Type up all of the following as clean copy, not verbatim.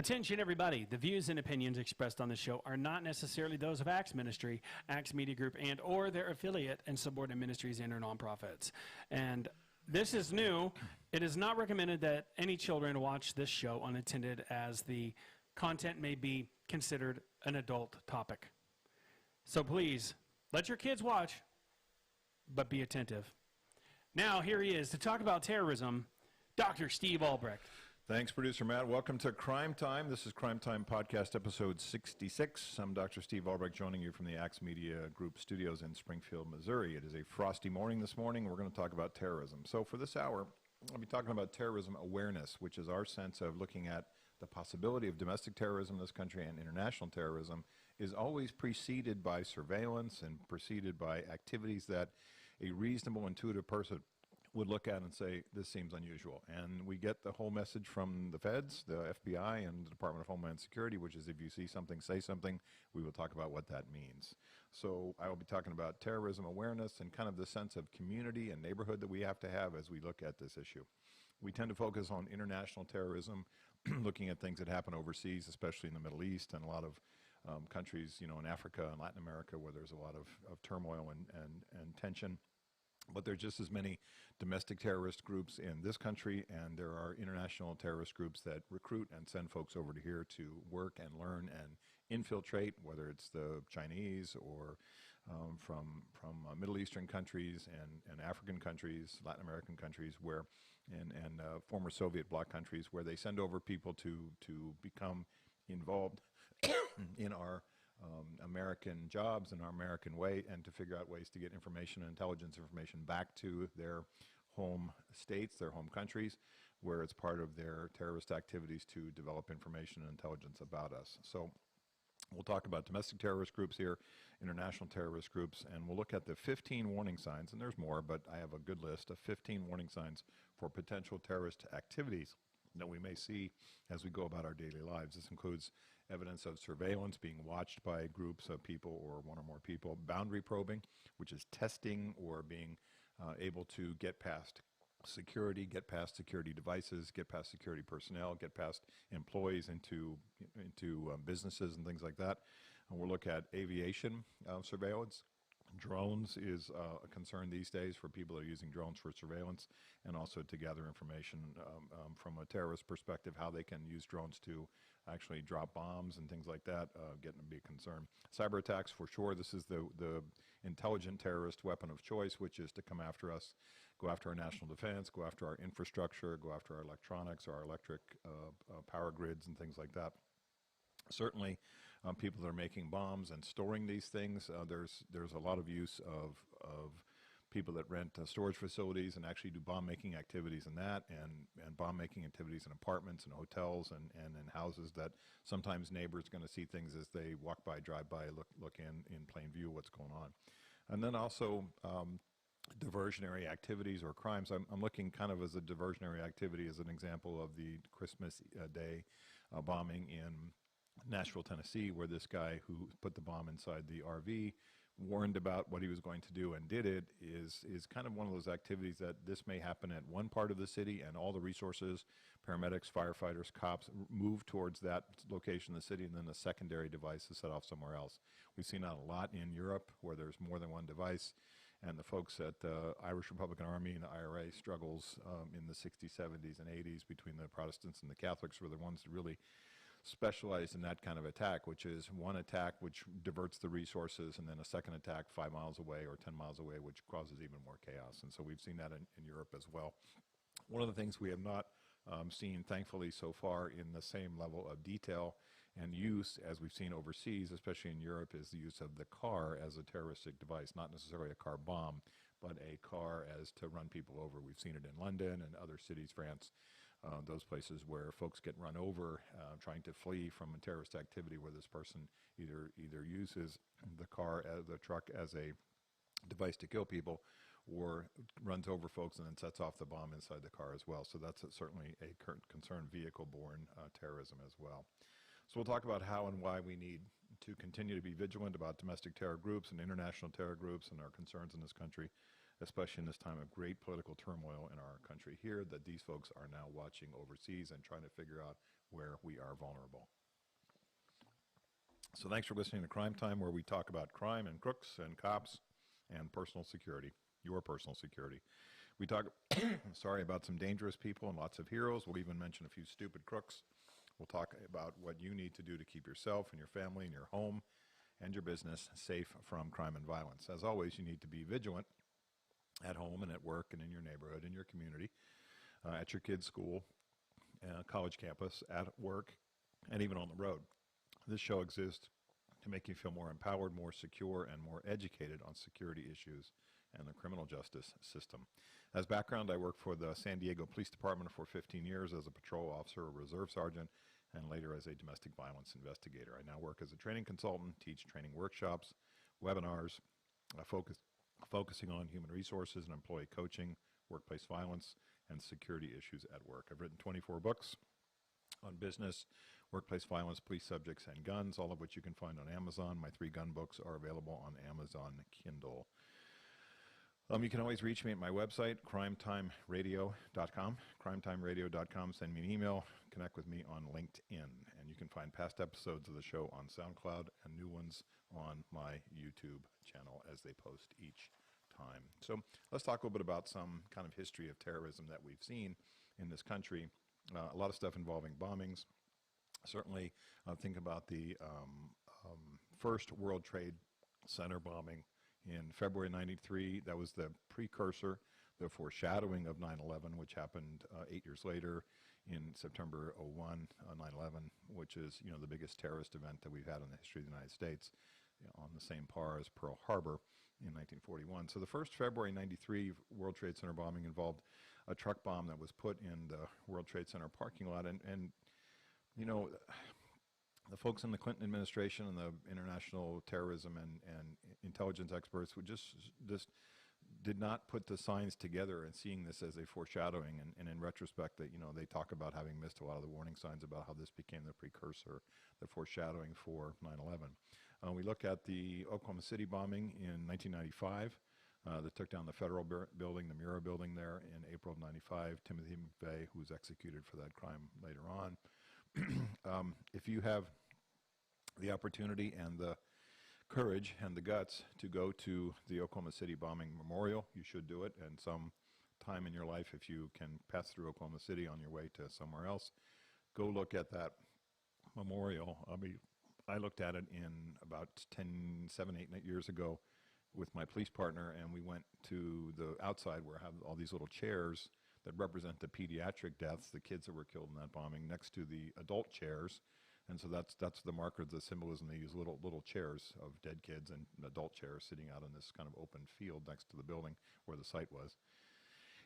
Attention, everybody. The views and opinions expressed on this show are not necessarily those of Acts Ministry, Acts Media Group, and or their affiliate and subordinate ministries and or nonprofits. And this is new. It is not recommended that any children watch this show unattended, as the content may be considered an adult topic. So please, let your kids watch, but be attentive. Now, here he is to talk about terrorism, Dr. Steve Albrecht. Thanks, Producer Matt. Welcome to Crime Time. This is Crime Time Podcast Episode 66. I'm Dr. Steve Albrecht, joining you from the Acts Media Group studios in Springfield, Missouri. It is a frosty morning this morning. We're going to talk about terrorism. So for this hour, I'll be talking about terrorism awareness, which is our sense of looking at the possibility of domestic terrorism in this country, and international terrorism is always preceded by surveillance and preceded by activities that a reasonable, intuitive person would look at and say, this seems unusual. And we get the whole message from the feds, the FBI, and the Department of Homeland Security, which is if you see something, say something. We will talk about what that means. So I will be talking about terrorism awareness and kind of the sense of community and neighborhood that we have to have as we look at this issue. We tend to focus on international terrorism, looking at things that happen overseas, especially in the Middle East and a lot of countries, you know, in Africa and Latin America, where there's a lot of turmoil and tension. But there's just as many domestic terrorist groups in this country, and there are international terrorist groups that recruit and send folks over to here to work and learn and infiltrate, whether it's the Chinese or from Middle Eastern countries and African countries, Latin American countries, where and former Soviet bloc countries, where they send over people to become involved in our American jobs and our American way, and to figure out ways to get information and intelligence information back to their home states, their home countries, where it's part of their terrorist activities to develop information and intelligence about us. So we'll talk about domestic terrorist groups here, international terrorist groups, and we'll look at the 15 warning signs, and there's more, but I have a good list of 15 warning signs for potential terrorist activities that we may see as we go about our daily lives. This includes evidence of surveillance, being watched by groups of people or one or more people, boundary probing, which is testing or being able to get past security, get past security devices, get past security personnel, get past employees into businesses and things like that. And we'll look at aviation surveillance. Drones is a concern these days for people that are using drones for surveillance, and also to gather information from a terrorist perspective, how they can use drones to actually drop bombs and things like that, getting to be a concern. Cyber attacks, for sure. This is the intelligent terrorist weapon of choice, which is to come after us, go after our national defense, go after our infrastructure, go after our electronics, our electric power grids and things like that. Certainly, people that are making bombs and storing these things, there's a lot of use of people that rent storage facilities and actually do bomb-making activities in that, and bomb-making activities in apartments and hotels and in houses that sometimes neighbors are going to see things as they walk by, drive by, look in plain view what's going on. And then also diversionary activities or crimes. I'm looking kind of as a diversionary activity as an example of the Christmas Day bombing in Nashville, Tennessee, where this guy who put the bomb inside the RV, warned about what he was going to do and did it, is kind of one of those activities that this may happen at one part of the city, and all the resources, paramedics, firefighters, cops, move towards that location in the city, and then the secondary device is set off somewhere else. We've seen that a lot in Europe, where there's more than one device, and the folks at the Irish Republican Army and the IRA struggles in the 60s, 70s, and 80s between the Protestants and the Catholics were the ones that really specialized in that kind of attack, which is one attack which diverts the resources, and then a second attack 5 miles away or 10 miles away, which causes even more chaos. And so we've seen that in Europe as well. One of the things we have not seen, thankfully, so far in the same level of detail and use as we've seen overseas, especially in Europe, is the use of the car as a terroristic device, not necessarily a car bomb, but a car as to run people over. We've seen it in London and other cities, France, those places where folks get run over trying to flee from a terrorist activity, where this person either uses the car, the truck, as a device to kill people, or runs over folks and then sets off the bomb inside the car as well. So that's certainly a concern, vehicle-borne terrorism as well. So we'll talk about how and why we need to continue to be vigilant about domestic terror groups and international terror groups and our concerns in this country, especially in this time of great political turmoil in our country here, that these folks are now watching overseas and trying to figure out where we are vulnerable. So thanks for listening to Crime Time, where we talk about crime and crooks and cops and personal security, your personal security. We talk, about some dangerous people and lots of heroes. We'll even mention a few stupid crooks. We'll talk about what you need to do to keep yourself and your family and your home and your business safe from crime and violence. As always, you need to be vigilant at home and at work and in your neighborhood, in your community, at your kids' school, college campus, at work, and even on the road. This show exists to make you feel more empowered, more secure, and more educated on security issues and the criminal justice system. As background, I worked for the San Diego Police Department for 15 years as a patrol officer, a reserve sergeant, and later as a domestic violence investigator. I now work as a training consultant, teach training workshops, webinars, focusing on human resources and employee coaching, workplace violence, and security issues at work. I've written 24 books on business, workplace violence, police subjects, and guns, all of which you can find on Amazon. My 3 gun books are available on Amazon Kindle. You can always reach me at my website, crimetimeradio.com. Crimetimeradio.com. Send me an email. Connect with me on LinkedIn. And you can find past episodes of the show on SoundCloud and new ones on my YouTube channel as they post each time. So let's talk a little bit about some kind of history of terrorism that we've seen in this country. A lot of stuff involving bombings. Certainly, think about the first World Trade Center bombing in February 93. That was the precursor, the foreshadowing of 9/11, which happened 8 years later in September 01, 9/11, which is, the biggest terrorist event that we've had in the history of the United States, on the same par as Pearl Harbor in 1941. So the first February 93 World Trade Center bombing involved a truck bomb that was put in the World Trade Center parking lot. And the folks in the Clinton administration and the international terrorism and intelligence experts would just did not put the signs together and seeing this as a foreshadowing. And in retrospect, that they talk about having missed a lot of the warning signs about how this became the precursor, the foreshadowing for 9/11. We look at the Oklahoma City bombing in 1995 that took down the federal building, the Murrah building there in April of 95. Timothy McVeigh, who was executed for that crime later on. If you have the opportunity and the courage and the guts to go to the Oklahoma City bombing memorial, you should do it. And some time in your life, if you can pass through Oklahoma City on your way to somewhere else, go look at that memorial. I looked at it in about 7, 8 years ago with my police partner, and we went to the outside where I have all these little chairs that represent the pediatric deaths, the kids that were killed in that bombing, next to the adult chairs. And so that's the marker, the symbolism. They use little chairs of dead kids and adult chairs sitting out in this kind of open field next to the building where the site was.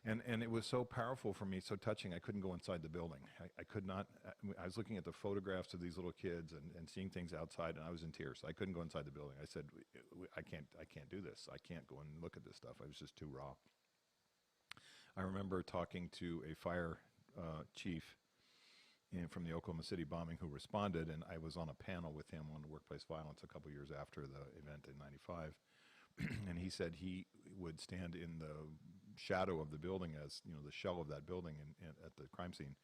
And it was so powerful for me, so touching, I couldn't go inside the building. I could not. I was looking at the photographs of these little kids and seeing things outside, and I was in tears. I couldn't go inside the building. I said, I can't do this. I can't go and look at this stuff. I was just too raw. I remember talking to a fire chief from the Oklahoma City bombing who responded, and I was on a panel with him on workplace violence a couple years after the event in 95. And he said he would stand in the shadow of the building, as the shell of that building at the crime scene,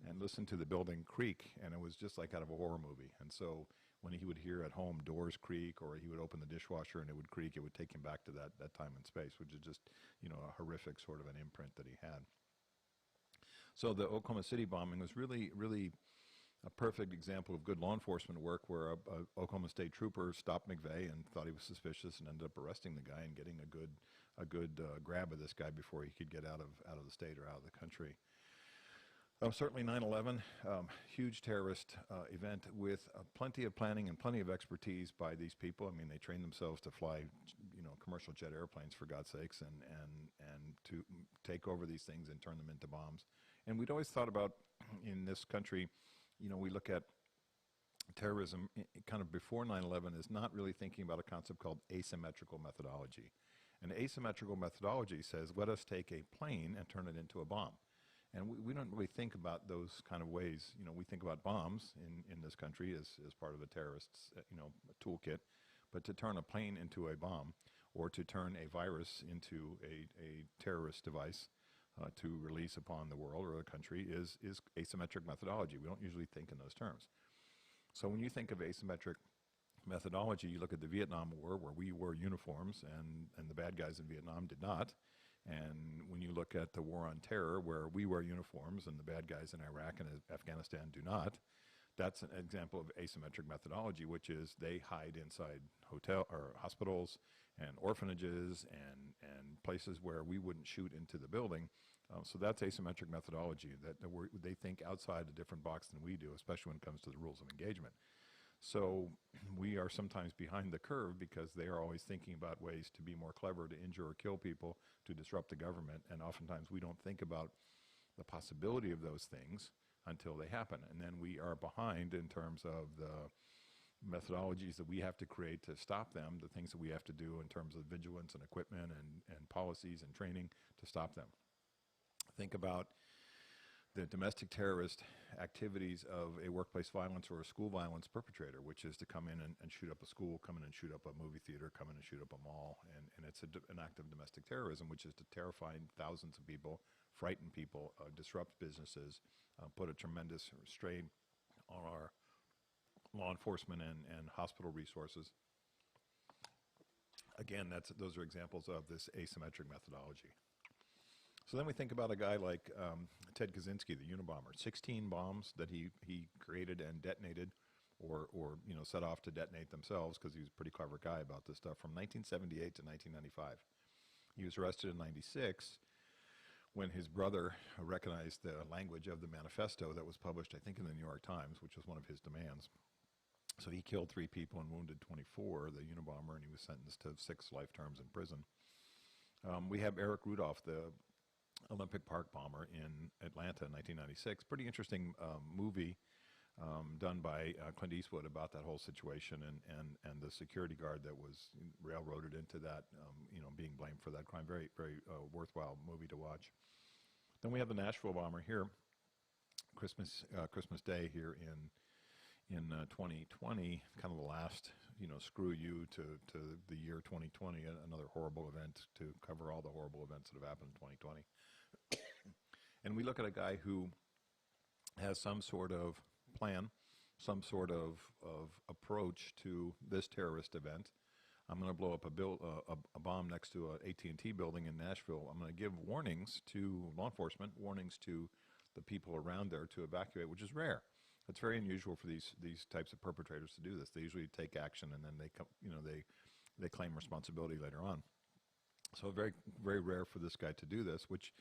and listen to the building creak, and it was just like out of a horror movie. And so when he would hear at home doors creak, or he would open the dishwasher and it would creak, it would take him back to that time and space, which is just a horrific sort of an imprint that he had. So the Oklahoma City bombing was really, really a perfect example of good law enforcement work, where a Oklahoma State trooper stopped McVeigh and thought he was suspicious and ended up arresting the guy and getting a good grab of this guy before he could get out of the state or out of the country. Certainly 9/11, huge terrorist event with plenty of planning and plenty of expertise by these people. I mean, they trained themselves to fly, commercial jet airplanes, for God's sakes, and to take over these things and turn them into bombs. And we'd always thought about, in this country, we look at terrorism kind of before 9/11 is not really thinking about a concept called asymmetrical methodology. And asymmetrical methodology says, let us take a plane and turn it into a bomb. And we don't really think about those kind of ways. We think about bombs in this country as part of a terrorist's, toolkit. But to turn a plane into a bomb, or to turn a virus into a terrorist device to release upon the world or the country is asymmetric methodology. We don't usually think in those terms. So when you think of asymmetric methodology, you look at the Vietnam War, where we wore uniforms and the bad guys in Vietnam did not. And when you look at the war on terror, where we wear uniforms and the bad guys in Iraq and Afghanistan do not, that's an example of asymmetric methodology, which is they hide inside hotel or hospitals and orphanages and places where we wouldn't shoot into the building. So that's asymmetric methodology, that they think outside a different box than we do, especially when it comes to the rules of engagement. So we are sometimes behind the curve because they are always thinking about ways to be more clever, to injure or kill people, to disrupt the government, and oftentimes we don't think about the possibility of those things until they happen. And then we are behind in terms of the methodologies that we have to create to stop them, the things that we have to do in terms of vigilance and equipment and policies and training to stop them. Think about the domestic terrorist activities of a workplace violence or a school violence perpetrator, which is to come in and shoot up a school, come in and shoot up a movie theater, come in and shoot up a mall. And it's an act of domestic terrorism, which is to terrify thousands of people, frighten people, disrupt businesses, put a tremendous strain on our law enforcement and hospital resources. Again, those are examples of this asymmetric methodology. So then we think about a guy like Ted Kaczynski, the Unabomber. 16 bombs that he created and detonated or set off to detonate themselves, because he was a pretty clever guy about this stuff, from 1978 to 1995. He was arrested in 96 when his brother recognized the language of the manifesto that was published, I think, in the New York Times, which was one of his demands. So he killed 3 people and wounded 24, the Unabomber, and he was sentenced to 6 life terms in prison. We have Eric Rudolph, the Olympic Park bomber in Atlanta in 1996. Pretty interesting movie done by Clint Eastwood about that whole situation and the security guard that was railroaded into that, being blamed for that crime. Very, very worthwhile movie to watch. Then we have the Nashville bomber here, Christmas Day here in 2020, kind of the last, screw you to the year 2020, another horrible event to cover all the horrible events that have happened in 2020. And we look at a guy who has some sort of plan, some sort of approach to this terrorist event. I'm going to blow up a bomb next to an AT&T building in Nashville. I'm going to give warnings to law enforcement, warnings to the people around there to evacuate, which is rare. It's very unusual for these types of perpetrators to do this. They usually take action and then they claim responsibility later on. So very, very rare for this guy to do this, which,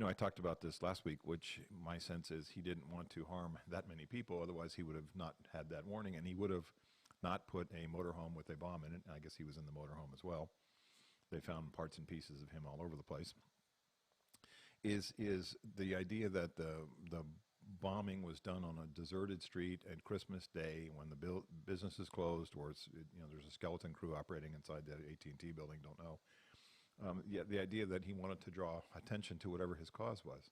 I talked about this last week, which my sense is he didn't want to harm that many people. Otherwise, he would have not had that warning, and he would have not put a motorhome with a bomb in it. I guess he was in the motorhome as well. They found parts and pieces of him all over the place. Is the idea that the bombing was done on a deserted street at Christmas Day when the business is closed, or there's a skeleton crew operating inside that AT&T building, don't know. The idea that he wanted to draw attention to whatever his cause was.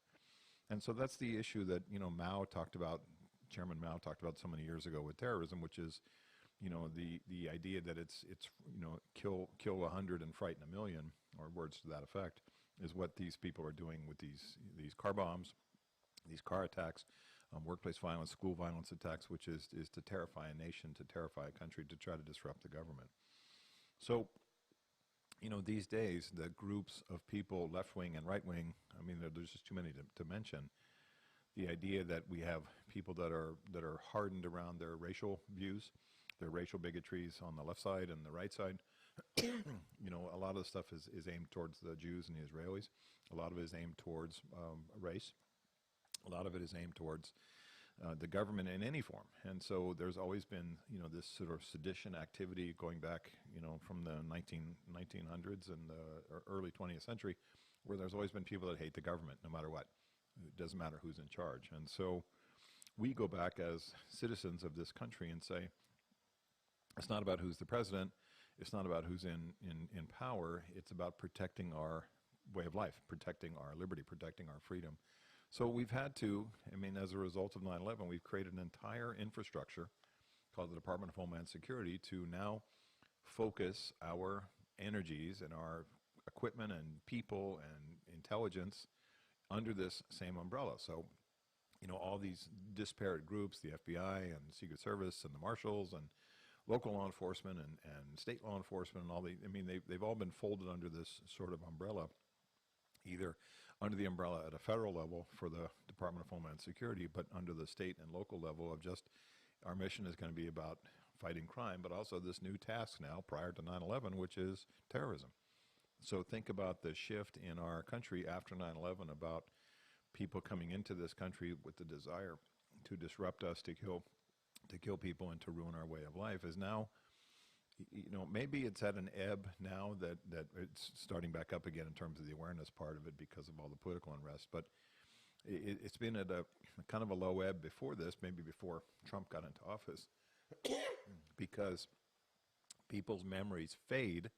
And so that's the issue that, Mao talked about, Chairman Mao talked about so many years ago with terrorism, which is, the idea that it's kill 100 and frighten 1,000,000, or words to that effect, is what these people are doing with these car bombs, these car attacks, workplace violence, school violence attacks, which is to terrify a nation, to terrify a country, to try to disrupt the government. So, these days, the groups of people, left-wing and right-wing, there's just too many to mention. The idea that we have people that are hardened around their racial views, their racial bigotries on the left side and the right side. A lot of the stuff is aimed towards the Jews and the Israelis. A lot of it is aimed towards race. A lot of it is aimed towards the government in any form. And so there's always been, this sort of sedition activity going back, from the 1900s and the early 20th century, where there's always been people that hate the government no matter what. It doesn't matter who's in charge. And so we go back as citizens of this country and say, it's not about who's the president. It's not about who's in power. It's about protecting our way of life, protecting our liberty, protecting our freedom. So we've had to, as a result of 9/11, we've created an entire infrastructure called the Department of Homeland Security to now focus our energies and our equipment and people and intelligence under this same umbrella. So, all these disparate groups, the FBI and Secret Service and the Marshals and local law enforcement and state law enforcement and they've all been folded under this sort of umbrella, either under the umbrella at a federal level for the Department of Homeland Security, but under the state and local level of just our mission is going to be about fighting crime, but also this new task now prior to 9/11, which is terrorism. So think about the shift in our country after 9/11 about people coming into this country with the desire to disrupt us, to kill people and to ruin our way of life is now, maybe it's at an ebb now that it's starting back up again in terms of the awareness part of it because of all the political unrest. But it's been at a kind of a low ebb before this, maybe before Trump got into office, because people's memories fade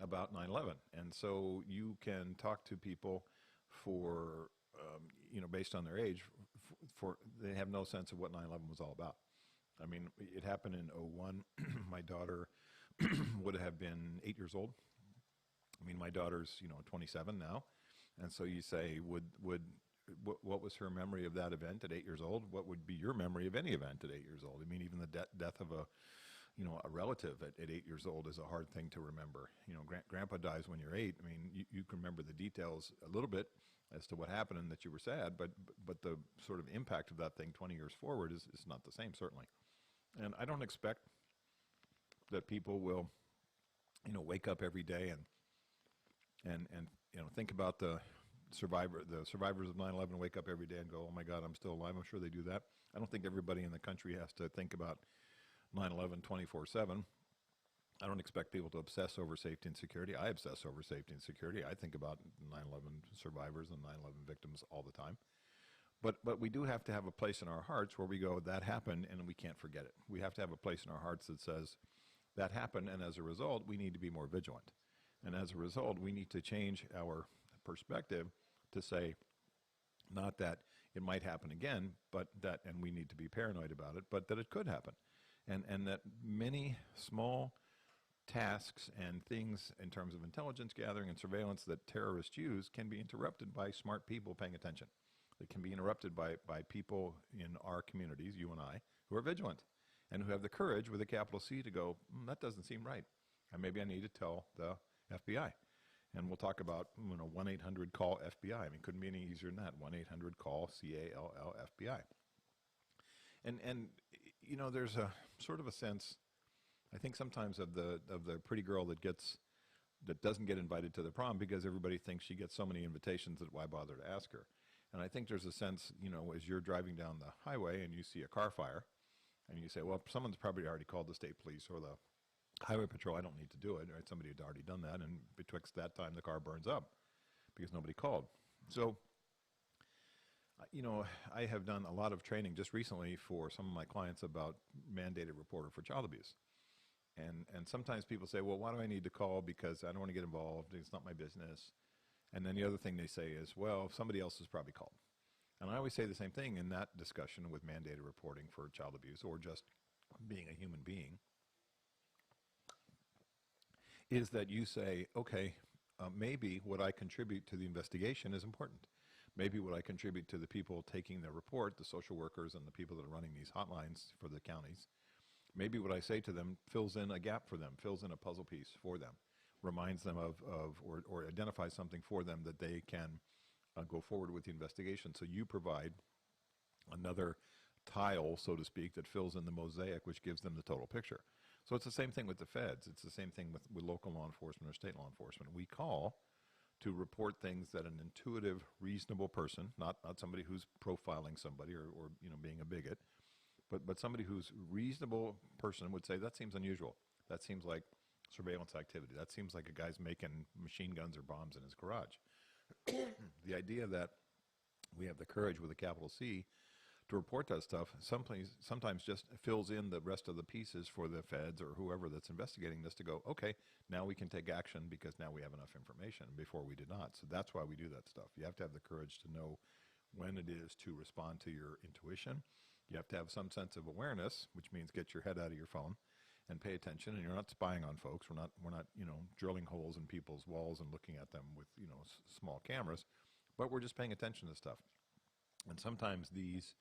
about 9/11. And so you can talk to people for, based on their age, they have no sense of what 9/11 was all about. I mean, it happened in 01. My daughter would have been 8 years old. I mean, my daughter's, 27 now. And so you say, what was her memory of that event at 8 years old? What would be your memory of any event at 8 years old? I mean, even the death of a relative at 8 years old is a hard thing to remember. Grandpa dies when you're 8. I mean, you can remember the details a little bit as to what happened and that you were sad, but the sort of impact of that thing 20 years forward is not the same, certainly. And I don't expect that people will, wake up every day and think about the survivors of 9/11 wake up every day and go, oh my God, I'm still alive. I'm sure they do that. I don't think everybody in the country has to think about 9/11 24/7. I don't expect people to obsess over safety and security. I obsess over safety and security. I think about 9/11 survivors and 9/11 victims all the time. But we do have to have a place in our hearts where we go, that happened, and we can't forget it. We have to have a place in our hearts that says, that happened, and as a result, we need to be more vigilant. And as a result, we need to change our perspective to say, not that it might happen again, but that, and we need to be paranoid about it, but that it could happen. And that many small tasks and things in terms of intelligence gathering and surveillance that terrorists use can be interrupted by smart people paying attention. It can be interrupted by people in our communities, you and I, who are vigilant and who have the courage with a capital C to go, that doesn't seem right. And maybe I need to tell the FBI. And we'll talk about 1-800-CALL FBI. I mean, couldn't be any easier than that. 1-800-CALL CALL FBI. And there's a sort of a sense, I think sometimes of the pretty girl that doesn't get invited to the prom because everybody thinks she gets so many invitations that why bother to ask her. And I think there's a sense, as you're driving down the highway and you see a car fire, and you say, well, someone's probably already called the state police or the highway patrol. I don't need to do it. Right? Somebody had already done that, and betwixt that time, the car burns up because nobody called. So, I have done a lot of training just recently for some of my clients about mandated reporter for child abuse. And sometimes people say, well, why do I need to call? Because I don't want to get involved. It's not my business. And then the other thing they say is, well, somebody else has probably called. And I always say the same thing in that discussion with mandated reporting for child abuse or just being a human being, is that you say, okay, maybe what I contribute to the investigation is important. Maybe what I contribute to the people taking the report, the social workers and the people that are running these hotlines for the counties, maybe what I say to them fills in a gap for them, fills in a puzzle piece for them, reminds them of or identifies something for them that they can go forward with the investigation. So you provide another tile, so to speak, that fills in the mosaic, which gives them the total picture. So it's the same thing with the feds. It's the same thing with local law enforcement or state law enforcement. We call to report things that an intuitive, reasonable person, not somebody who's profiling somebody or being a bigot, but somebody who's reasonable person would say, that seems unusual. That seems like surveillance activity. That seems like a guy's making machine guns or bombs in his garage. The idea that we have the courage with a capital C to report that stuff sometimes just fills in the rest of the pieces for the feds or whoever that's investigating this to go, okay, now we can take action because now we have enough information. Before we did not. So that's why we do that stuff. You have to have the courage to know when it is to respond to your intuition. You have to have some sense of awareness, which means get your head out of your phone and pay attention. And you're not spying on folks. We're not drilling holes in people's walls and looking at them with small cameras, but we're just paying attention to stuff. And sometimes these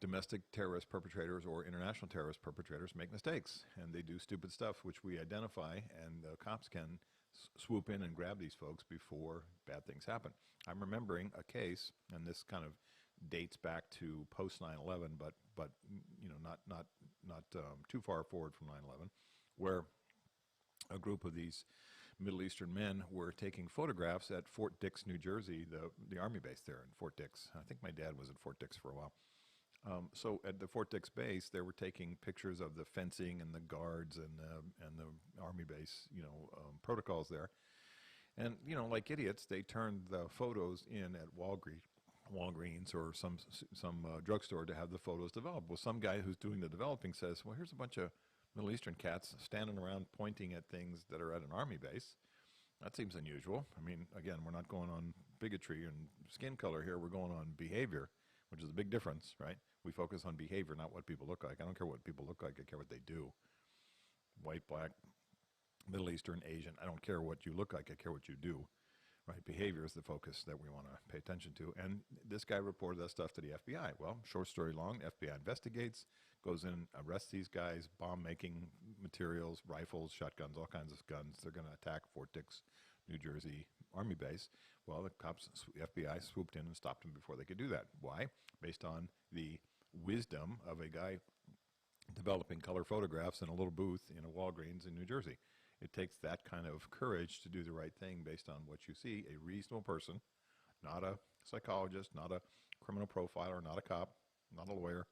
domestic terrorist perpetrators or international terrorist perpetrators make mistakes, and they do stupid stuff which we identify, and the cops can swoop in and grab these folks before bad things happen. I'm remembering a case, and this kind of dates back to post 9/11, but not too far forward from 9/11, where a group of these Middle Eastern men were taking photographs at Fort Dix, New Jersey, the Army base there in Fort Dix. I think my dad was at Fort Dix for a while. So at the Fort Dix base, they were taking pictures of the fencing and the guards and the Army base, protocols there. And, like idiots, they turned the photos in at Walgreens or some drugstore to have the photos developed. Well, some guy who's doing the developing says, well, here's a bunch of Middle Eastern cats standing around pointing at things that are at an Army base. That seems unusual. I mean, again, we're not going on bigotry and skin color here. We're going on behavior, which is a big difference, right? We focus on behavior, not what people look like. I don't care what people look like. I care what they do. White, black, Middle Eastern, Asian. I don't care what you look like. I care what you do, right? Behavior is the focus that we want to pay attention to. And this guy reported that stuff to the FBI. Well, short story long, FBI investigates, goes in, arrests these guys, bomb-making materials, rifles, shotguns, all kinds of guns. They're going to attack Fort Dix, New Jersey Army base. Well, the cops, FBI swooped in and stopped them before they could do that. Why? Based on the wisdom of a guy developing color photographs in a little booth in a Walgreens in New Jersey. It takes that kind of courage to do the right thing based on what you see. A reasonable person, not a psychologist, not a criminal profiler, not a cop, not a lawyer,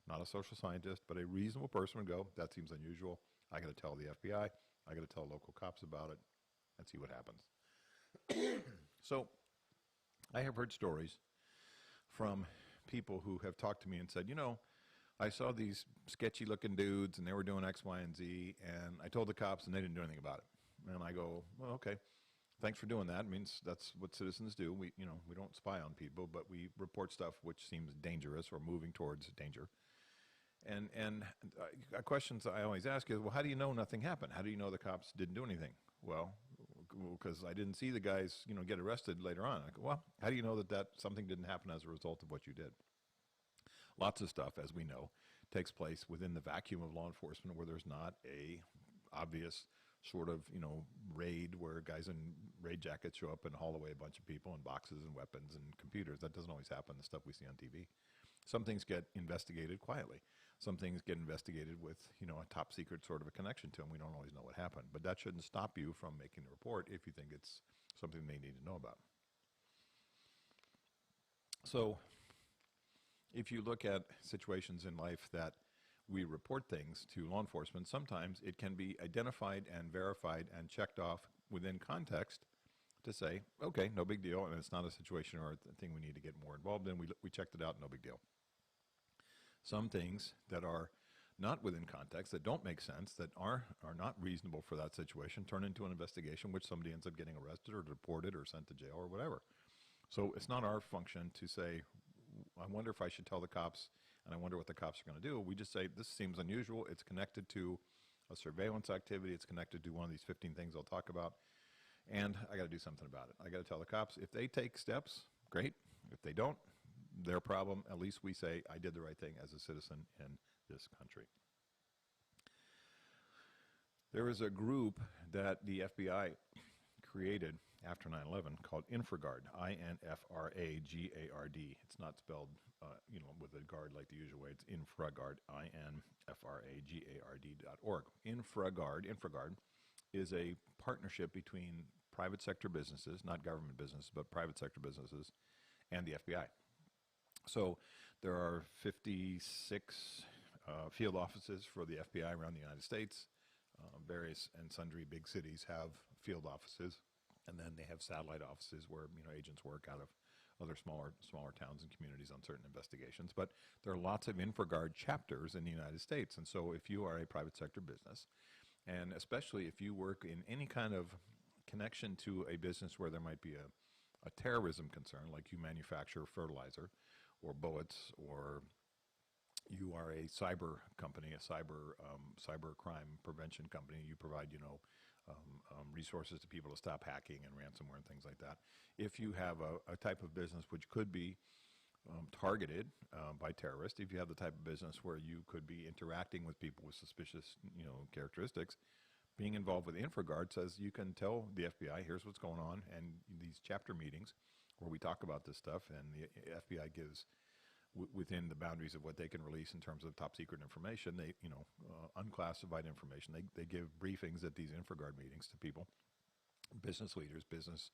not a social scientist, but a reasonable person would go, that seems unusual. I got to tell the FBI. I got to tell local cops about it and see what happens. So I have heard stories from people who have talked to me and said, I saw these sketchy looking dudes and they were doing X, Y, and Z, and I told the cops and they didn't do anything about it. And I go, well, okay, thanks for doing that. It means that's what citizens do. We don't spy on people, but we report stuff which seems dangerous or moving towards danger. And questions I always ask is, well, how do you know nothing happened? How do you know the cops didn't do anything? Well, because I didn't see the guys, get arrested later on. I go, well, how do you know that something didn't happen as a result of what you did? Lots of stuff, as we know, takes place within the vacuum of law enforcement where there's not a obvious sort of, raid where guys in raid jackets show up and haul away a bunch of people and boxes and weapons and computers. That doesn't always happen, the stuff we see on TV. Some things get investigated quietly. Some things get investigated with, a top secret sort of a connection to them. We don't always know what happened. But that shouldn't stop you from making a report if you think it's something they need to know about. So if you look at situations in life that we report things to law enforcement, sometimes it can be identified and verified and checked off within context to say, okay, no big deal, and it's not a situation or a thing we need to get more involved in. We checked it out, no big deal. Some things that are not within context, that don't make sense, that are not reasonable for that situation, turn into an investigation which somebody ends up getting arrested or deported or sent to jail or whatever. So it's not our function to say, I wonder if I should tell the cops, and I wonder what the cops are going to do. We just say, this seems unusual. It's connected to a surveillance activity. It's connected to one of these 15 things I'll talk about. And I got to do something about it. I got to tell the cops. If they take steps, great. If they don't, their problem. At least we say, I did the right thing as a citizen in this country. There is a group that the FBI created after 9/11 called Infragard, INFRAGARD. It's not spelled, with a guard like the usual way. It's Infragard, INFRAGARD.org. Infragard is a partnership between private sector businesses, not government businesses, but private sector businesses, and the FBI. So there are 56 field offices for the FBI around the United States. Various and sundry big cities have field offices, and then they have satellite offices where agents work out of other smaller towns and communities on certain investigations. But there are lots of Infragard chapters in the United States, and so if you are a private sector business, and especially if you work in any kind of connection to a business where there might be a terrorism concern, like you manufacture fertilizer or bullets or you are a cyber company, a cyber crime prevention company. You provide, resources to people to stop hacking and ransomware and things like that. If you have a type of business which could be targeted by terrorists, if you have the type of business where you could be interacting with people with suspicious, characteristics, being involved with InfraGard says you can tell the FBI, here's what's going on, and these chapter meetings where we talk about this stuff, and the FBI gives within the boundaries of what they can release in terms of top secret information, they, unclassified information. They give briefings at these InfraGard meetings to people, business leaders, business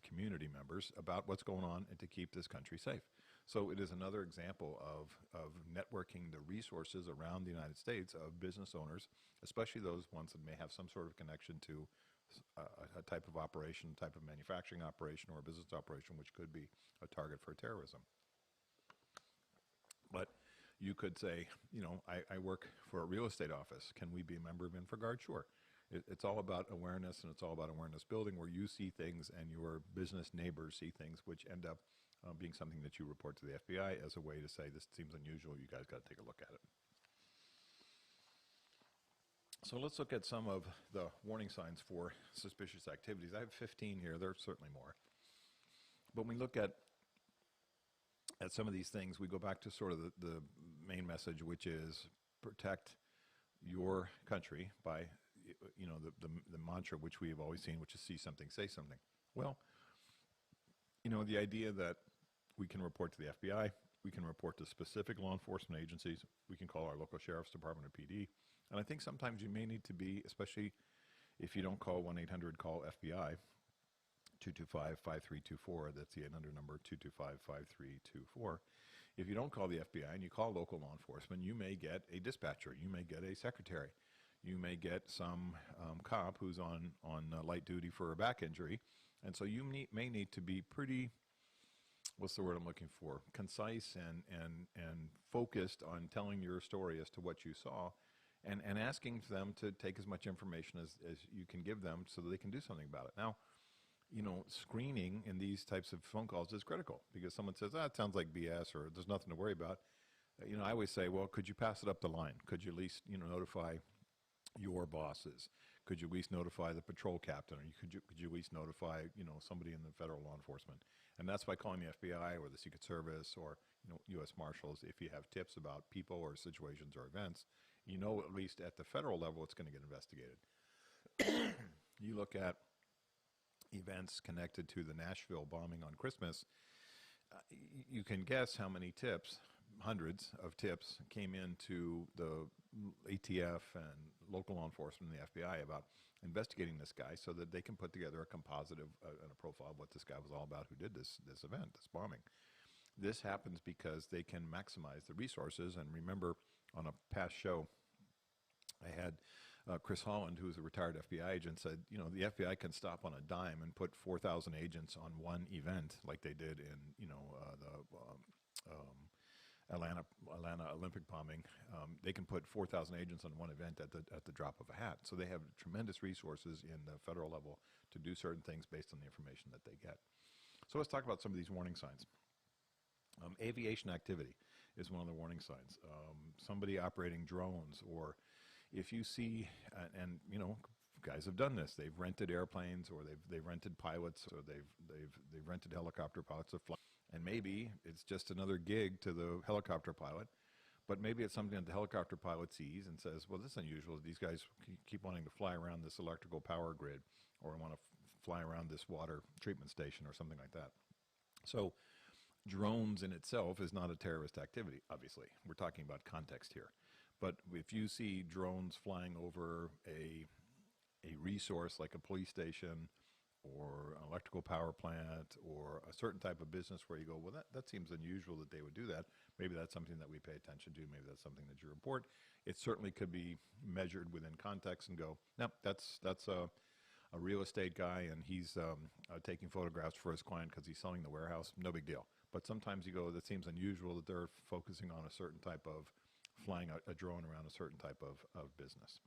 community members about what's going on and to keep this country safe. So it is another example of networking the resources around the United States of business owners, especially those ones that may have some sort of connection to a type of operation, type of manufacturing operation or a business operation which could be a target for terrorism. But you could say, I work for a real estate office. Can we be a member of InfraGard? Sure. It's all about awareness, and it's all about awareness building where you see things and your business neighbors see things which end up being something that you report to the FBI as a way to say, this seems unusual, you guys got to take a look at it. So let's look at some of the warning signs for suspicious activities. I have 15 here. There are certainly more. But when we look at some of these things, we go back to sort of the main message, which is protect your country by, the mantra which we have always seen, which is see something, say something. Well, the idea that we can report to the FBI, we can report to specific law enforcement agencies, we can call our local sheriff's department or PD, and I think sometimes you may need to be, especially if you don't call 1-800-CALL FBI, 225-5324, that's the under number, 225-5324. If you don't call the FBI and you call local law enforcement, you may get a dispatcher, you may get a secretary, you may get some cop who's on light duty for a back injury, and so you may need to be pretty, what's the word I'm looking for, concise and focused on telling your story as to what you saw, and asking them to take as much information as you can give them so that they can do something about it. Now, screening in these types of phone calls is critical because someone says, it sounds like BS or there's nothing to worry about. I always say, well, could you pass it up the line? Could you at least, notify your bosses? Could you at least notify the patrol captain? Or could you at least notify, somebody in the federal law enforcement? And that's by calling the FBI or the Secret Service or, U.S. Marshals. If you have tips about people or situations or events, at least at the federal level, it's going to get investigated. You look at events connected to the Nashville bombing on Christmas, you can guess how many tips, hundreds of tips, came into the ATF and local law enforcement and the FBI about investigating this guy so that they can put together a composite and a profile of what this guy was all about who did this event, this bombing. This happens because they can maximize the resources. And remember, on a past show, I had Chris Holland, who is a retired FBI agent, said, the FBI can stop on a dime and put 4,000 agents on one event like they did in, the Atlanta Olympic bombing. They can put 4,000 agents on one event at the drop of a hat. So they have tremendous resources in the federal level to do certain things based on the information that they get. So let's talk about some of these warning signs. Aviation activity is one of the warning signs. Somebody operating drones, or if you see, and guys have done this. They've rented airplanes, or they've rented pilots, or they've rented helicopter pilots to fly. And maybe it's just another gig to the helicopter pilot, but maybe it's something that the helicopter pilot sees and says, well, this is unusual. These guys keep wanting to fly around this electrical power grid, or want to fly around this water treatment station or something like that. So drones in itself is not a terrorist activity, obviously. We're talking about context here. But if you see drones flying over a resource like a police station or an electrical power plant or a certain type of business where you go, well, that seems unusual that they would do that. Maybe that's something that we pay attention to. Maybe that's something that you report. It certainly could be measured within context and go, no, that's a real estate guy and he's taking photographs for his client because he's selling the warehouse. No big deal. But sometimes you go, that seems unusual that they're focusing on a certain type of flying a drone around a certain type of business.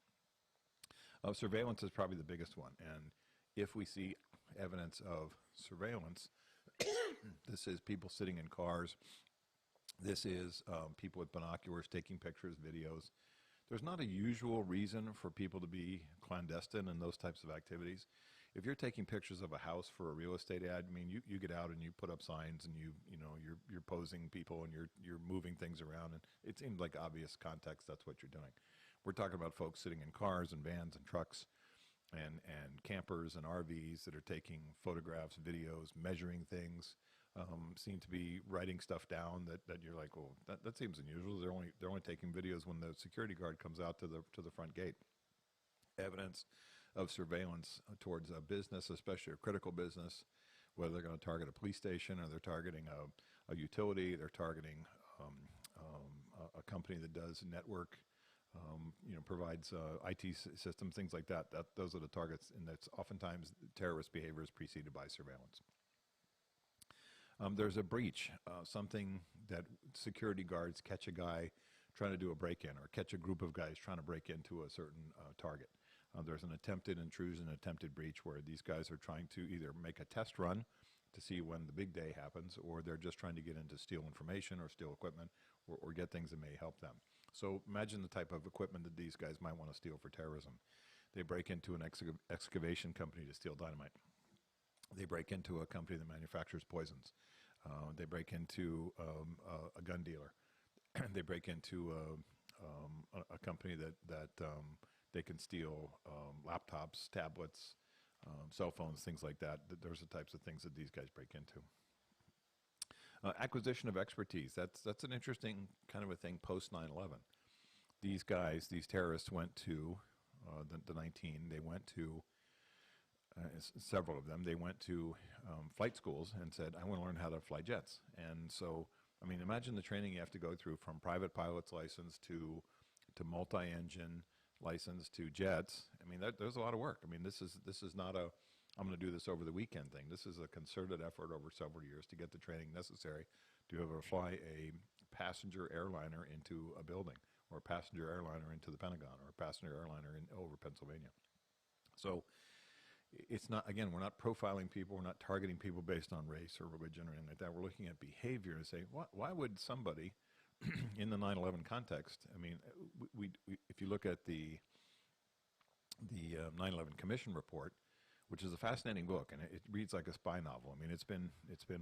Surveillance is probably the biggest one. And if we see evidence of surveillance, this is people sitting in cars. This is people with binoculars taking pictures, videos. There's not a usual reason for people to be clandestine in those types of activities. If you're taking pictures of a house for a real estate ad, I mean, you get out and you put up signs and you're posing people and you're moving things around, and it seems like obvious context that's what you're doing. We're talking about folks sitting in cars and vans and trucks and campers and RVs that are taking photographs, videos, measuring things, seem to be writing stuff down that you're like, well, that seems unusual. They're only taking videos when the security guard comes out to the front gate. Evidence of surveillance towards a business, especially a critical business, whether they're going to target a police station or they're targeting a utility, they're targeting a company that does network, provides IT systems, things like that. Those are the targets, and that's oftentimes terrorist behavior is preceded by surveillance. There's a breach, something that security guards catch a guy trying to do a break-in or catch a group of guys trying to break into a certain target. There's an attempted intrusion, attempted breach where these guys are trying to either make a test run to see when the big day happens, or they're just trying to get in to steal information or steal equipment or get things that may help them. So imagine the type of equipment that these guys might want to steal for terrorism. They break into an excavation company to steal dynamite. They break into a company that manufactures poisons. They break into a gun dealer. They break into a company that they can steal laptops, tablets, cell phones, things like that. Those are the types of things that these guys break into. Acquisition of expertise. That's an interesting kind of a thing post 9/11. These guys, these terrorists went to the 19. They went to several of them. They went to flight schools and said, "I want to learn how to fly jets." And so, I mean, imagine the training you have to go through from private pilot's license to multi-engine license to jets. I mean, there's a lot of work. I mean, this is not a I'm going to do this over the weekend thing. This is a concerted effort over several years to get the training necessary to be able to fly a passenger airliner into a building, or a passenger airliner into the Pentagon, or a passenger airliner over Pennsylvania. So it's not, again, we're not profiling people. We're not targeting people based on race or religion or anything like that. We're looking at behavior and say, why would somebody in the 9/11 context, I mean, we if you look at the 9/11 Commission report, which is a fascinating book, and it reads like a spy novel. I mean, it's been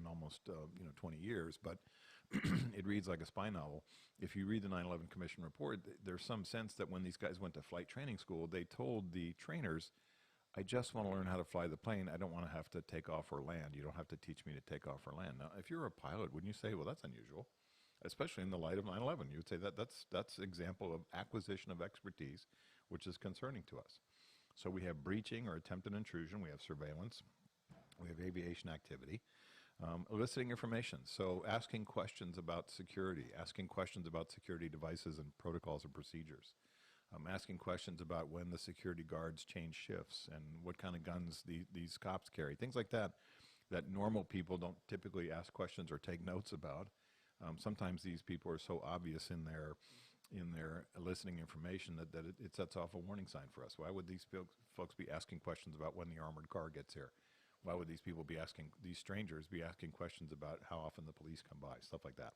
almost 20 years, but it reads like a spy novel. If you read the 9/11 Commission report, there's some sense that when these guys went to flight training school, they told the trainers, "I just want to learn how to fly the plane. I don't want to have to take off or land. You don't have to teach me to take off or land." Now, if you're a pilot, wouldn't you say, well, that's unusual? Especially in the light of 9/11, you would say that's example of acquisition of expertise, which is concerning to us. So we have breaching or attempted intrusion. We have surveillance. We have aviation activity. Eliciting information. So asking questions about security, asking questions about security devices and protocols and procedures. Asking questions about when the security guards change shifts and what kind of guns these cops carry, things like that, that normal people don't typically ask questions or take notes about. Sometimes these people are so obvious in their eliciting information that it sets off a warning sign for us. Why would these folks be asking questions about when the armored car gets here? Why would these strangers be asking questions about how often the police come by, stuff like that?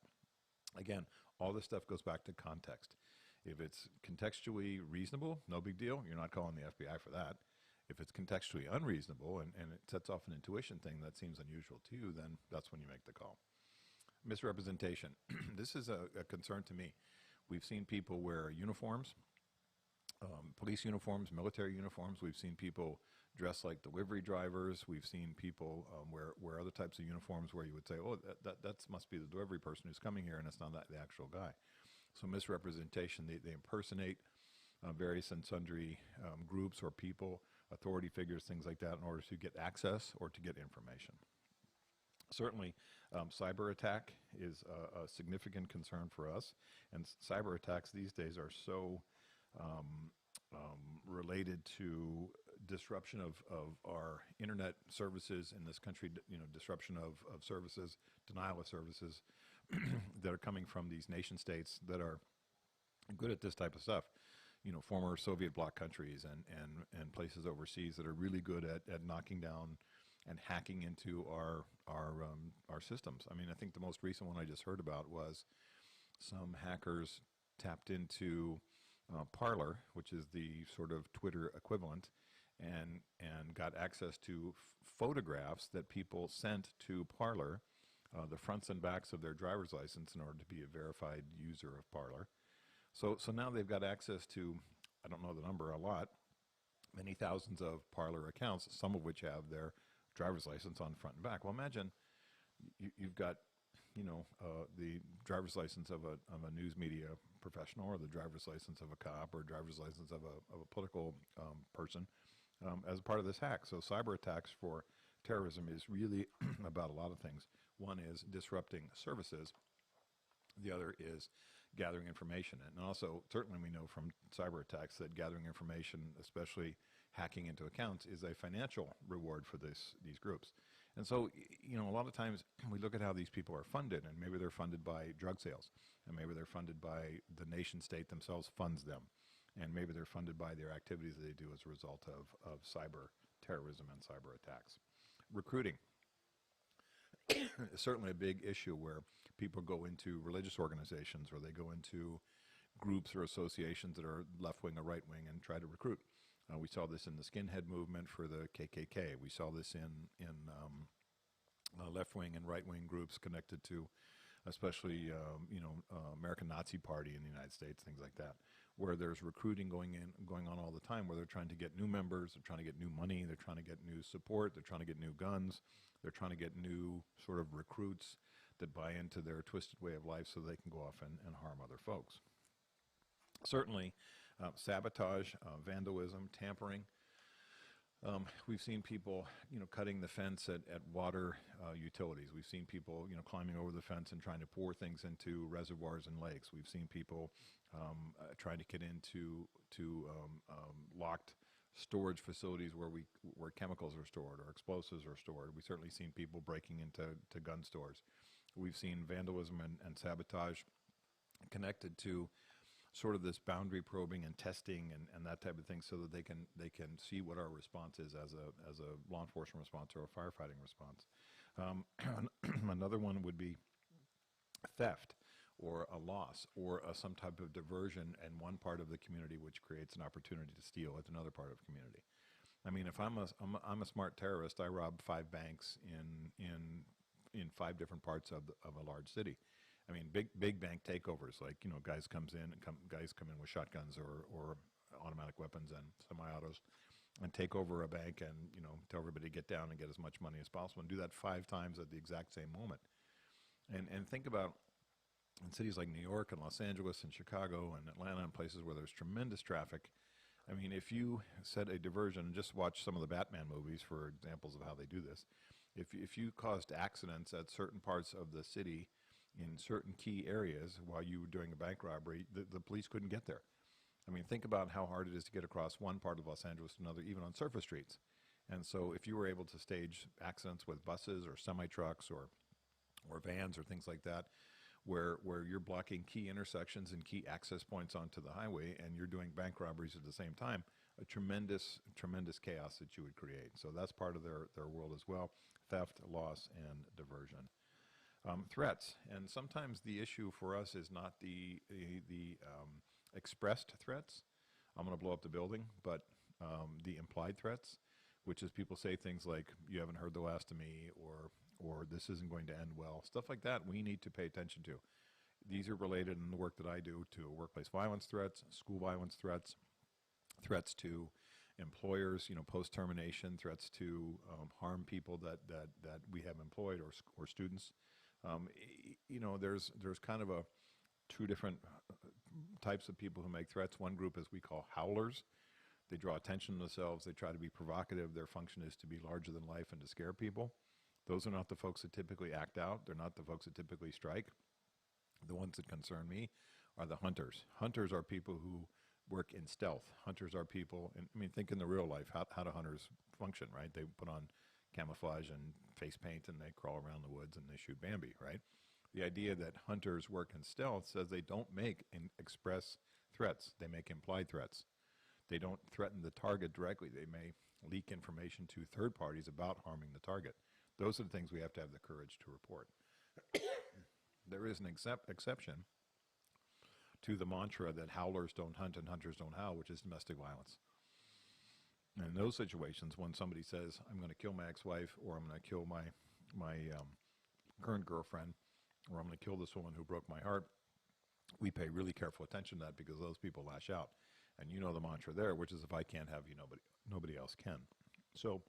Again, all this stuff goes back to context. If it's contextually reasonable, no big deal. You're not calling the FBI for that. If it's contextually unreasonable and it sets off an intuition thing that seems unusual to you, then that's when you make the call. Misrepresentation. This is a concern to me. We've seen people wear uniforms, police uniforms, military uniforms. We've seen people dress like delivery drivers. We've seen people wear other types of uniforms where you would say, oh, that must be the delivery person who's coming here, and it's not the actual guy. So misrepresentation, they impersonate various and sundry groups or people, authority figures, things like that, in order to get access or to get information. Certainly, cyber attack is a significant concern for us, and cyber attacks these days are so related to disruption of our internet services in this country, disruption of services, denial of services that are coming from these nation states that are good at this type of stuff. Former Soviet bloc countries and places overseas that are really good at knocking down and hacking into our systems. I mean, I think the most recent one I just heard about was some hackers tapped into Parler, which is the sort of Twitter equivalent, and got access to photographs that people sent to Parler, the fronts and backs of their driver's license in order to be a verified user of Parler. So now they've got access to, I don't know the number, a lot, many thousands of Parler accounts, some of which have their driver's license on front and back. Well, imagine you've got, the driver's license of a news media professional, or the driver's license of a cop, or driver's license of a political person as part of this hack. So cyber attacks for terrorism is really about a lot of things. One is disrupting services. The other is gathering information. And also, certainly we know from cyber attacks that gathering information, especially hacking into accounts, is a financial reward for these groups. And so, a lot of times we look at how these people are funded, and maybe they're funded by drug sales, and maybe they're funded by the nation state themselves funds them, and maybe they're funded by their activities that they do as a result of cyber terrorism and cyber attacks. Recruiting is certainly a big issue where people go into religious organizations, or they go into groups or associations that are left-wing or right-wing and try to recruit. We saw this in the skinhead movement for the KKK. We saw this in left-wing and right-wing groups connected to, especially American Nazi Party in the United States, things like that, where there's recruiting going on all the time, where they're trying to get new members, they're trying to get new money, they're trying to get new support, they're trying to get new guns, they're trying to get new sort of recruits that buy into their twisted way of life so they can go off and harm other folks. Certainly, sabotage, vandalism, tampering. We've seen people, cutting the fence at water utilities. We've seen people, climbing over the fence and trying to pour things into reservoirs and lakes. We've seen people trying to get into locked storage facilities where chemicals are stored or explosives are stored. We've certainly seen people breaking into gun stores. We've seen vandalism and sabotage connected to sort of this boundary probing and testing and that type of thing, so that they can see what our response is as a law enforcement response or a firefighting response. Another one would be theft, or a loss, or some type of diversion in one part of the community, which creates an opportunity to steal at another part of the community. I mean, if I'm a smart terrorist, I rob 5 banks in 5 different parts of a large city. I mean, big bank takeovers, like, guys come in with shotguns or automatic weapons and semi-autos and take over a bank and, tell everybody to get down and get as much money as possible, and do that 5 times at the exact same moment. And think about in cities like New York and Los Angeles and Chicago and Atlanta, and places where there's tremendous traffic. I mean, if you set a diversion, just watch some of the Batman movies for examples of how they do this. If you caused accidents at certain parts of the city in certain key areas while you were doing a bank robbery, the police couldn't get there. I mean, think about how hard it is to get across one part of Los Angeles to another, even on surface streets. And so if you were able to stage accidents with buses or semi-trucks or vans or things like that, where you're blocking key intersections and key access points onto the highway, and you're doing bank robberies at the same time, a tremendous chaos that you would create. So that's part of their world as well: theft, loss, and diversion. Threats, and sometimes the issue for us is not the expressed threats. I'm going to blow up the building, but the implied threats, which is people say things like, "You haven't heard the last of me," or "This isn't going to end well." Stuff like that we need to pay attention to. These are related in the work that I do to workplace violence threats, school violence threats, threats to employers, post-termination, threats to harm people that we have employed, or students. There's kind of 2 different types of people who make threats. One group is we call howlers. They draw attention to themselves. They try to be provocative. Their function is to be larger than life and to scare people. Those are not the folks that typically act out. They're not the folks that typically strike. The ones that concern me are the hunters. Hunters are people who work in stealth. Hunters are people, and I mean, think in the real life, how do hunters function, right? They put on camouflage and face paint, and they crawl around the woods and they shoot Bambi, right? The idea that hunters work in stealth says they don't make and express threats. They make implied threats. They don't threaten the target directly. They may leak information to third parties about harming the target. Those are the things we have to have the courage to report. There is an exception, to the mantra that howlers don't hunt and hunters don't howl, which is domestic violence. And in those situations, when somebody says, I'm going to kill my ex-wife, or I'm going to kill my current girlfriend, or I'm going to kill this woman who broke my heart, we pay really careful attention to that because those people lash out. And you know the mantra there, which is if I can't have you, nobody else can. So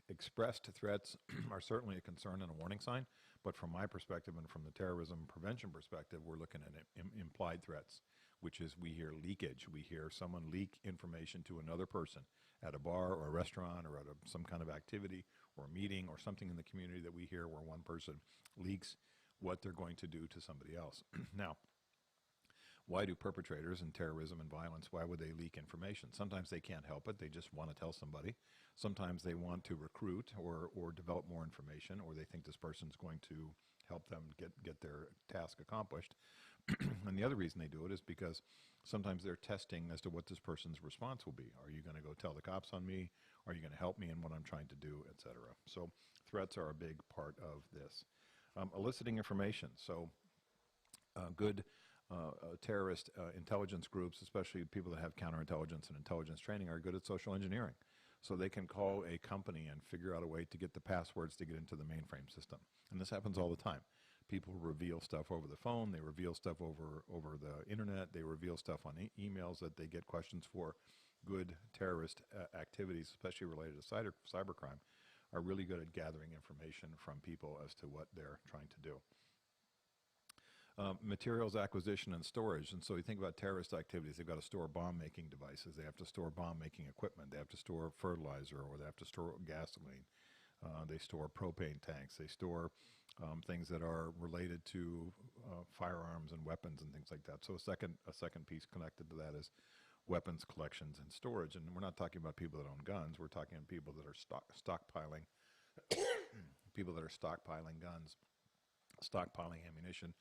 expressed threats are certainly a concern and a warning sign, but from my perspective and from the terrorism prevention perspective, we're looking at implied threats, which is we hear leakage. We hear someone leak information to another person at a bar or a restaurant or at some kind of activity or a meeting or something in the community that we hear where one person leaks what they're going to do to somebody else. Now, why do perpetrators in terrorism and violence, why would they leak information? Sometimes they can't help it. They just want to tell somebody. Sometimes they want to recruit or develop more information, or they think this person's going to help them get their task accomplished. And the other reason they do it is because sometimes they're testing as to what this person's response will be. Are you going to go tell the cops on me? Are you going to help me in what I'm trying to do, et cetera? So threats are a big part of this. Eliciting information. So good terrorist intelligence groups, especially people that have counterintelligence and intelligence training, are good at social engineering. So they can call a company and figure out a way to get the passwords to get into the mainframe system. And this happens all the time. People reveal stuff over the phone. They reveal stuff over the internet. They reveal stuff on emails that they get questions for. Good terrorist activities, especially related to cybercrime, are really good at gathering information from people as to what they're trying to do. Materials acquisition and storage. And so you think about terrorist activities, they've got to store bomb-making devices. They have to store bomb-making equipment. They have to store fertilizer, or they have to store gasoline. They store propane tanks. They store things that are related to firearms and weapons and things like that. So a second piece connected to that is weapons collections and storage. And we're not talking about people that own guns. We're talking about people that are stockpiling, people that are stockpiling guns, stockpiling ammunition,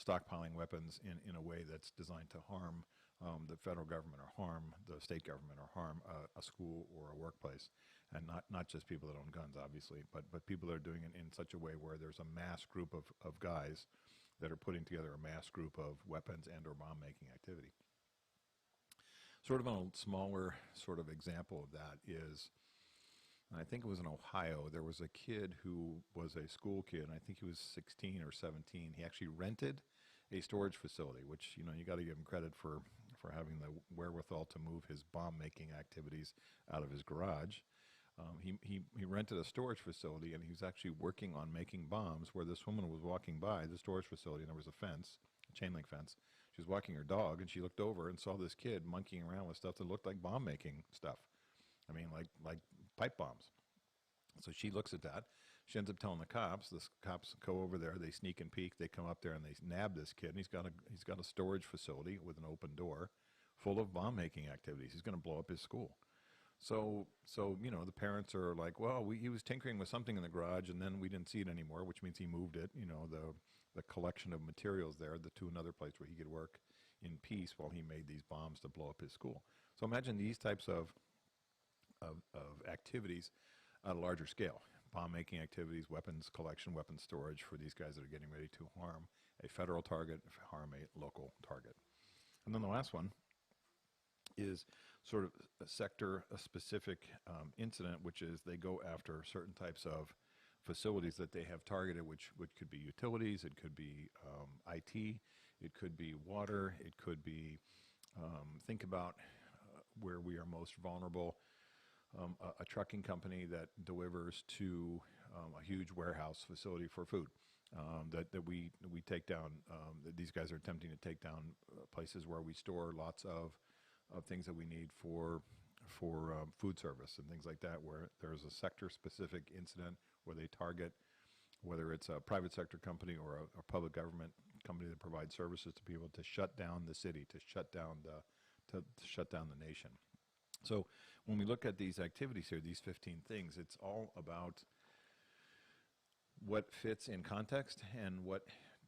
stockpiling weapons in a way that's designed to harm the federal government or harm the state government or harm a school or a workplace. And not just people that own guns, obviously, but people that are doing it in such a way where there's a mass group of guys that are putting together a mass group of weapons and or bomb-making activity. Sort of on a smaller sort of example of that is, I think it was in Ohio, there was a kid who was a school kid, and I think he was 16 or 17. He actually rented a storage facility, which, you know, you got to give him credit for having the wherewithal to move his bomb-making activities out of his garage. He rented a storage facility, and he was actually working on making bombs where this woman was walking by the storage facility, and there was a fence, a chain link fence. She was walking her dog, and she looked over and saw this kid monkeying around with stuff that looked like bomb-making stuff. I mean, like pipe bombs. So she looks at that. She ends up telling the cops. The cops go over there. They sneak and peek. They come up there and they nab this kid. And he's got a storage facility with an open door, full of bomb-making activities. He's going to blow up his school. So you know, the parents are like, well, he was tinkering with something in the garage, and then we didn't see it anymore, which means he moved it. You know, the collection of materials there to another place where he could work in peace while he made these bombs to blow up his school. So imagine these types of activities at a larger scale. Bomb-making activities, weapons collection, weapons storage for these guys that are getting ready to harm a federal target, harm a local target. And then the last one is sort of a sector-specific incident, which is they go after certain types of facilities that they have targeted, which could be utilities, it could be IT, it could be water, it could be, think about where we are most vulnerable. A trucking company that delivers to a huge warehouse facility for food that we take down. That these guys are attempting to take down places where we store lots of things that we need for food service and things like that, where there's a sector-specific incident where they target, whether it's a private sector company or a public government company that provides services to people, to shut down the city, to shut down the nation. So when we look at these activities here, these 15 things, it's all about what fits in context and what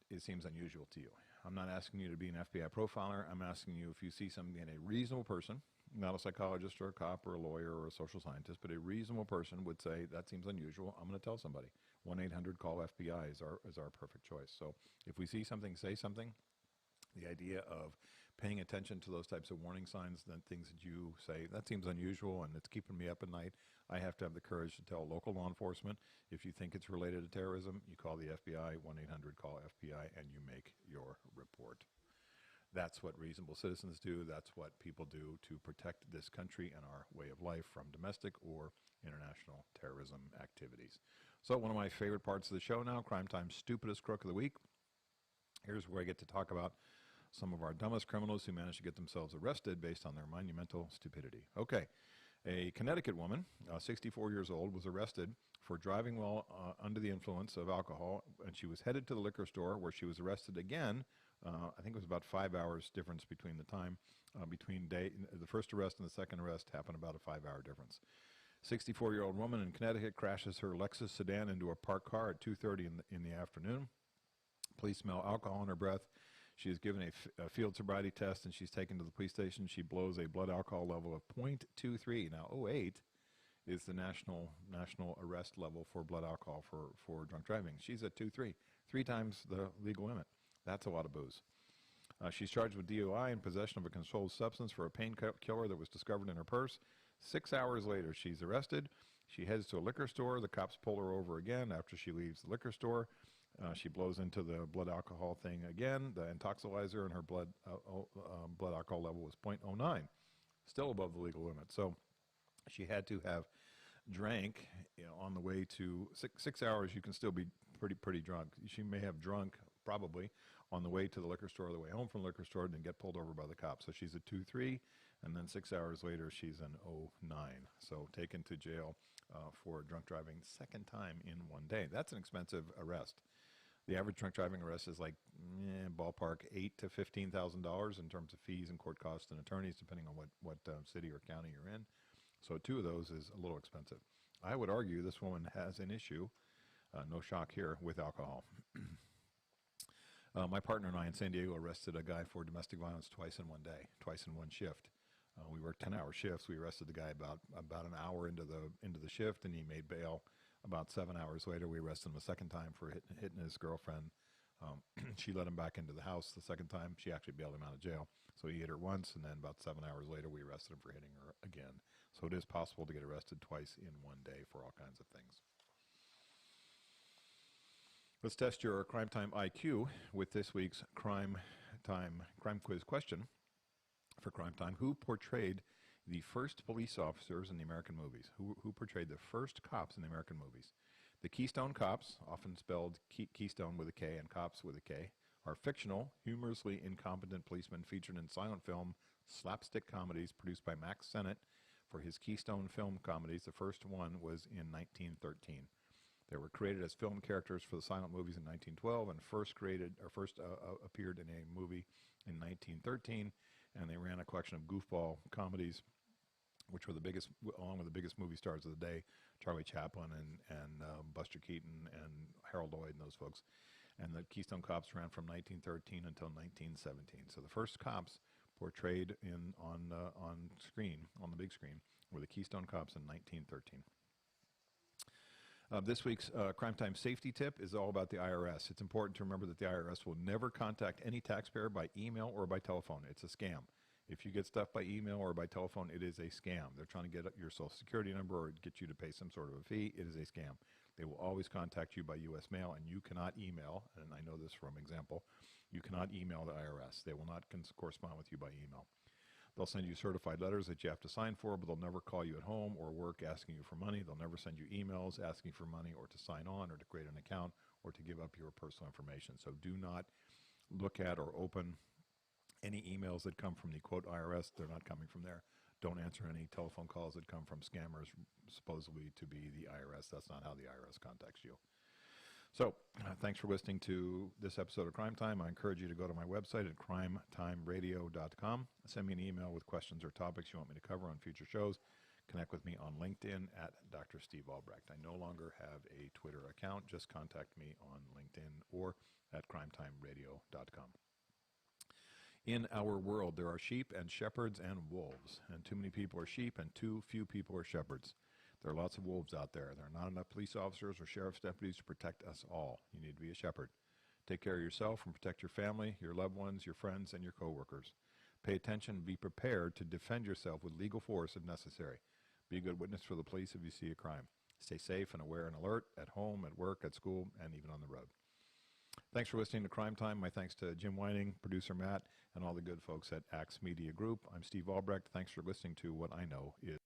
it seems unusual to you. I'm not asking you to be an FBI profiler. I'm asking you if you see something in a reasonable person, not a psychologist or a cop or a lawyer or a social scientist, but a reasonable person would say, that seems unusual, I'm going to tell somebody. 1-800-CALL-FBI is our perfect choice. So if we see something, say something. The idea of paying attention to those types of warning signs, then things that you say, that seems unusual and it's keeping me up at night. I have to have the courage to tell local law enforcement. If you think it's related to terrorism, you call the FBI, 1-800-CALL-FBI, and you make your report. That's what reasonable citizens do. That's what people do to protect this country and our way of life from domestic or international terrorism activities. So one of my favorite parts of the show now, Crime Time's Stupidest Crook of the Week. Here's where I get to talk about some of our dumbest criminals who managed to get themselves arrested based on their monumental stupidity. Okay, a Connecticut woman, 64 years old, was arrested for driving while under the influence of alcohol, and she was headed to the liquor store where she was arrested again. I think it was about 5 hours difference between the time, between the first arrest and the second arrest happened about a 5-hour difference. 64-year-old woman in Connecticut crashes her Lexus sedan into a parked car at 2:30 in the afternoon. Police smell alcohol in her breath. She is given a field sobriety test, and she's taken to the police station. She blows a blood alcohol level of 0.23. Now, 0.8 is the national arrest level for blood alcohol for drunk driving. She's at 2.3, 3 times the legal limit. That's a lot of booze. She's charged with DUI and possession of a controlled substance for a painkiller that was discovered in her purse. 6 hours later, she's arrested. She heads to a liquor store. The cops pull her over again after she leaves the liquor store. She blows into the blood alcohol thing again, the intoxilizer, and her blood alcohol level was 0.09, still above the legal limit. So she had to have drank, on the way to 6 hours. You can still be pretty drunk. She may have drunk probably on the way to the liquor store, the way home from the liquor store, and then get pulled over by the cops. So she's at 2.3, and then 6 hours later she's an 0.9. So taken to jail for drunk driving second time in one day. That's an expensive arrest. The average drunk driving arrest is like ballpark $8,000 to $15,000 in terms of fees and court costs and attorneys, depending on what city or county you're in. So 2 of those is a little expensive. I would argue this woman has an issue, no shock here, with alcohol. My partner and I in San Diego arrested a guy for domestic violence twice in one day, twice in one shift. We worked 10-hour shifts. We arrested the guy about an hour into the shift, and he made bail. About 7 hours later, we arrested him a second time for hitting his girlfriend. She let him back into the house the second time. She actually bailed him out of jail. So he hit her once, and then about 7 hours later, we arrested him for hitting her again. So it is possible to get arrested twice in one day for all kinds of things. Let's test your Crime Time IQ with this week's Crime Quiz question. For Crime Time, who portrayed the first police officers in the American movies? Who portrayed the first cops in the American movies? The Keystone Cops, often spelled Keystone with a K and Cops with a K, are fictional, humorously incompetent policemen featured in silent film slapstick comedies produced by Max Sennett for his Keystone film comedies. The first one was in 1913. They were created as film characters for the silent movies in 1912 and first appeared in a movie in 1913, and they ran a collection of goofball comedies, which were the biggest, along with the biggest movie stars of the day, Charlie Chaplin and Buster Keaton and Harold Lloyd and those folks. And the Keystone Cops ran from 1913 until 1917. So the first cops portrayed on screen, on the big screen, were the Keystone Cops in 1913. This week's Crime Time safety tip is all about the IRS. It's important to remember that the IRS will never contact any taxpayer by email or by telephone. It's a scam. If you get stuff by email or by telephone, it is a scam. They're trying to get your social security number or get you to pay some sort of a fee. It is a scam. They will always contact you by U.S. mail, and you cannot email, and I know this from example, you cannot email the IRS. They will not correspond with you by email. They'll send you certified letters that you have to sign for, but they'll never call you at home or work asking you for money. They'll never send you emails asking for money or to sign on or to create an account or to give up your personal information. So do not look at or open any emails that come from the quote IRS. They're not coming from there. Don't answer any telephone calls that come from scammers supposedly to be the IRS. That's not how the IRS contacts you. So thanks for listening to this episode of Crime Time. I encourage you to go to my website at crimetimeradio.com. Send me an email with questions or topics you want me to cover on future shows. Connect with me on LinkedIn at Dr. Steve Albrecht. I no longer have a Twitter account. Just contact me on LinkedIn or at crimetimeradio.com. In our world, there are sheep and shepherds and wolves, and too many people are sheep and too few people are shepherds. There are lots of wolves out there. There are not enough police officers or sheriff's deputies to protect us all. You need to be a shepherd. Take care of yourself and protect your family, your loved ones, your friends, and your coworkers. Pay attention and be prepared to defend yourself with legal force if necessary. Be a good witness for the police if you see a crime. Stay safe and aware and alert at home, at work, at school, and even on the road. Thanks for listening to Crime Time. My thanks to Jim Whining, producer Matt, and all the good folks at Axe Media Group. I'm Steve Albrecht. Thanks for listening to what I know is